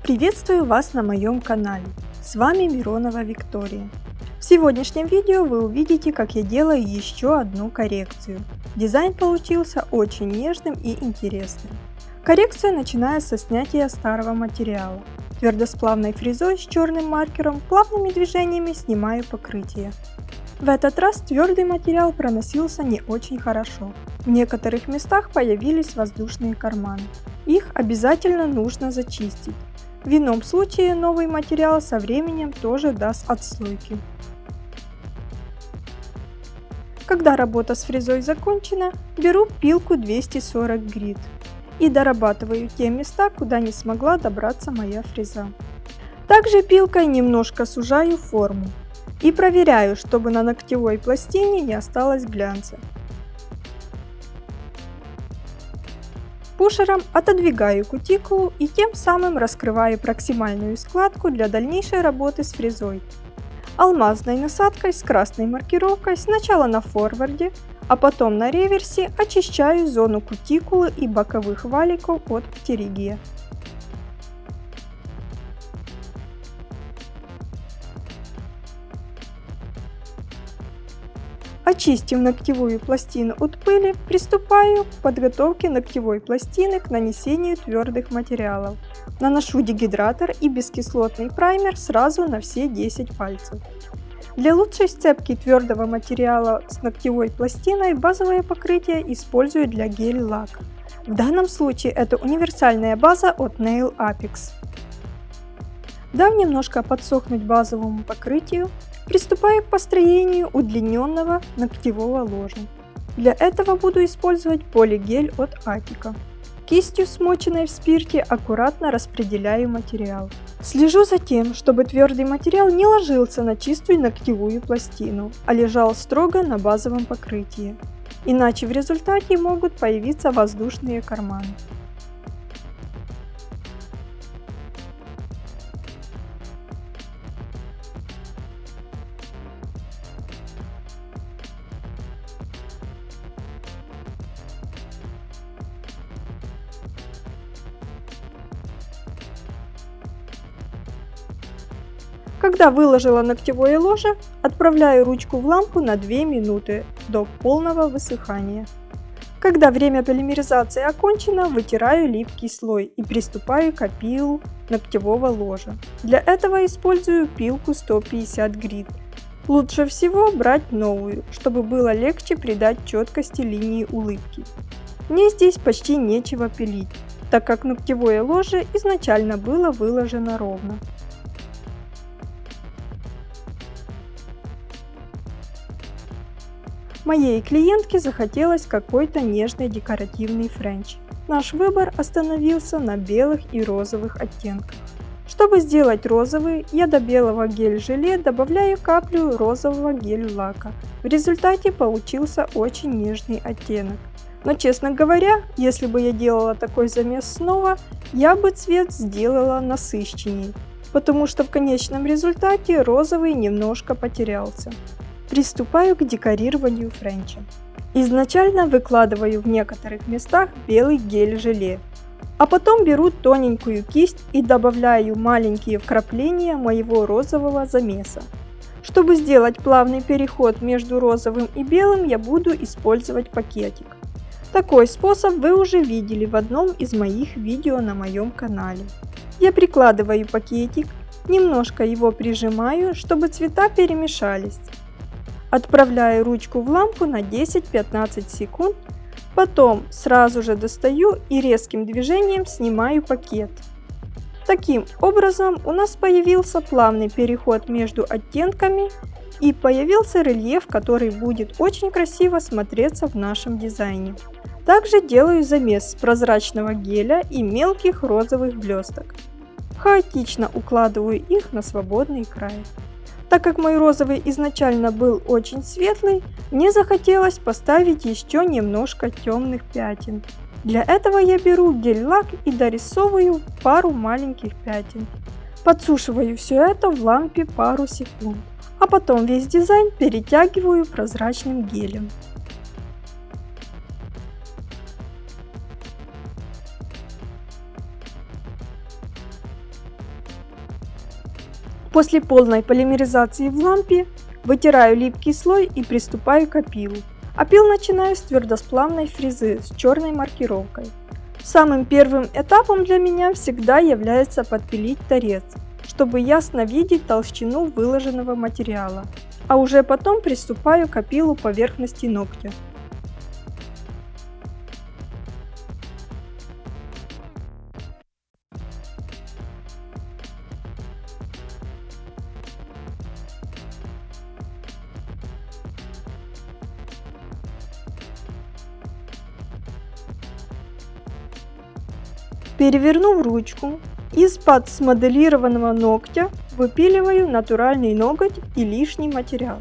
Приветствую вас на моем канале. С вами Миронова Виктория. В сегодняшнем видео вы увидите, как я делаю еще одну коррекцию. Дизайн получился очень нежным и интересным. Коррекцию начинаю со снятия старого материала. Твердосплавной фрезой с черным маркером плавными движениями снимаю покрытие. В этот раз твердый материал проносился не очень хорошо. В некоторых местах появились воздушные карманы. Их обязательно нужно зачистить. В ином случае новый материал со временем тоже даст отслойки. Когда работа с фрезой закончена, беру пилку 240 грит и дорабатываю те места, куда не смогла добраться моя фреза. Также пилкой немножко сужаю форму и проверяю, чтобы на ногтевой пластине не осталось глянца. Пушером отодвигаю кутикулу и тем самым раскрываю проксимальную складку для дальнейшей работы с фрезой. Алмазной насадкой с красной маркировкой сначала на форварде, а потом на реверсе очищаю зону кутикулы и боковых валиков от птеригия. Очистив ногтевую пластину от пыли, приступаю к подготовке ногтевой пластины к нанесению твердых материалов. Наношу дегидратор и бескислотный праймер сразу на все 10 пальцев. Для лучшей сцепки твердого материала с ногтевой пластиной базовое покрытие использую для гель-лака. В данном случае это универсальная база от Nail Apex. Дав немножко подсохнуть базовому покрытию, приступаю к построению удлиненного ногтевого ложа. Для этого буду использовать полигель от Атика. Кистью, смоченной в спирте, аккуратно распределяю материал. Слежу за тем, чтобы твердый материал не ложился на чистую ногтевую пластину, а лежал строго на базовом покрытии. Иначе в результате могут появиться воздушные карманы. Когда выложила ногтевое ложе, отправляю ручку в лампу на 2 минуты до полного высыхания. Когда время полимеризации окончено, вытираю липкий слой и приступаю к опилу ногтевого ложа. Для этого использую пилку 150 грит. Лучше всего брать новую, чтобы было легче придать четкости линии улыбки. Мне здесь почти нечего пилить, так как ногтевое ложе изначально было выложено ровно. Моей клиентке захотелось какой-то нежный декоративный френч. Наш выбор остановился на белых и розовых оттенках. Чтобы сделать розовый, я до белого гель-желе добавляю каплю розового гель-лака. В результате получился очень нежный оттенок. Но, честно говоря, если бы я делала такой замес снова, я бы цвет сделала насыщенней, потому что в конечном результате розовый немножко потерялся. Приступаю к декорированию френча. Изначально выкладываю в некоторых местах белый гель-желе, а потом беру тоненькую кисть и добавляю маленькие вкрапления моего розового замеса. Чтобы сделать плавный переход между розовым и белым, я буду использовать пакетик. Такой способ вы уже видели в одном из моих видео на моем канале. Я прикладываю пакетик, немножко его прижимаю, чтобы цвета перемешались. Отправляю ручку в лампу на 10-15 секунд, потом сразу же достаю и резким движением снимаю пакет. Таким образом у нас появился плавный переход между оттенками и появился рельеф, который будет очень красиво смотреться в нашем дизайне. Также делаю замес с прозрачного геля и мелких розовых блесток. Хаотично укладываю их на свободный край. Так как мой розовый изначально был очень светлый, мне захотелось поставить еще немножко темных пятен. Для этого я беру гель-лак и дорисовываю пару маленьких пятен. Подсушиваю все это в лампе пару секунд, а потом весь дизайн перетягиваю прозрачным гелем. После полной полимеризации в лампе вытираю липкий слой и приступаю к опилу. Опил начинаю с твердосплавной фрезы с черной маркировкой. Самым первым этапом для меня всегда является подпилить торец, чтобы ясно видеть толщину выложенного материала, а уже потом приступаю к опилу поверхности ногтя. Перевернув ручку, из-под смоделированного ногтя выпиливаю натуральный ноготь и лишний материал.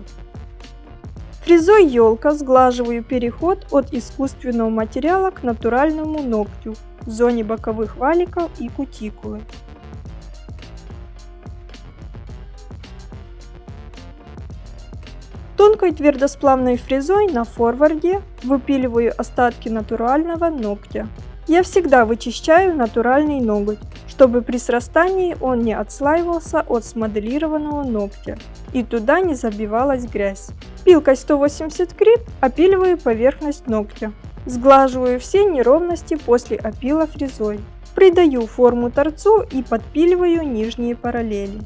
Фрезой елка сглаживаю переход от искусственного материала к натуральному ногтю в зоне боковых валиков и кутикулы. Тонкой твердосплавной фрезой на форварде выпиливаю остатки натурального ногтя. Я всегда вычищаю натуральный ноготь, чтобы при срастании он не отслаивался от смоделированного ногтя и туда не забивалась грязь. Пилкой 180 крит опиливаю поверхность ногтя. Сглаживаю все неровности после опила фрезой. Придаю форму торцу и подпиливаю нижние параллели.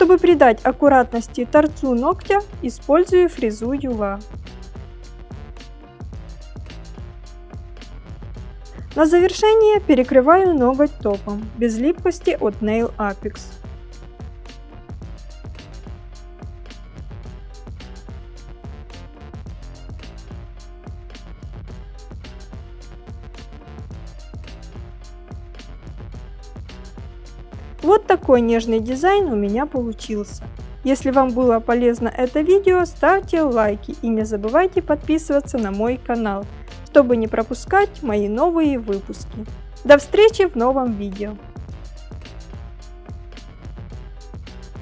Чтобы придать аккуратности торцу ногтя, использую фрезу юла. На завершение перекрываю ноготь топом, без липкости от Nail Apex. Вот такой нежный дизайн у меня получился. Если вам было полезно это видео, ставьте лайки и не забывайте подписываться на мой канал, чтобы не пропускать мои новые выпуски. До встречи в новом видео!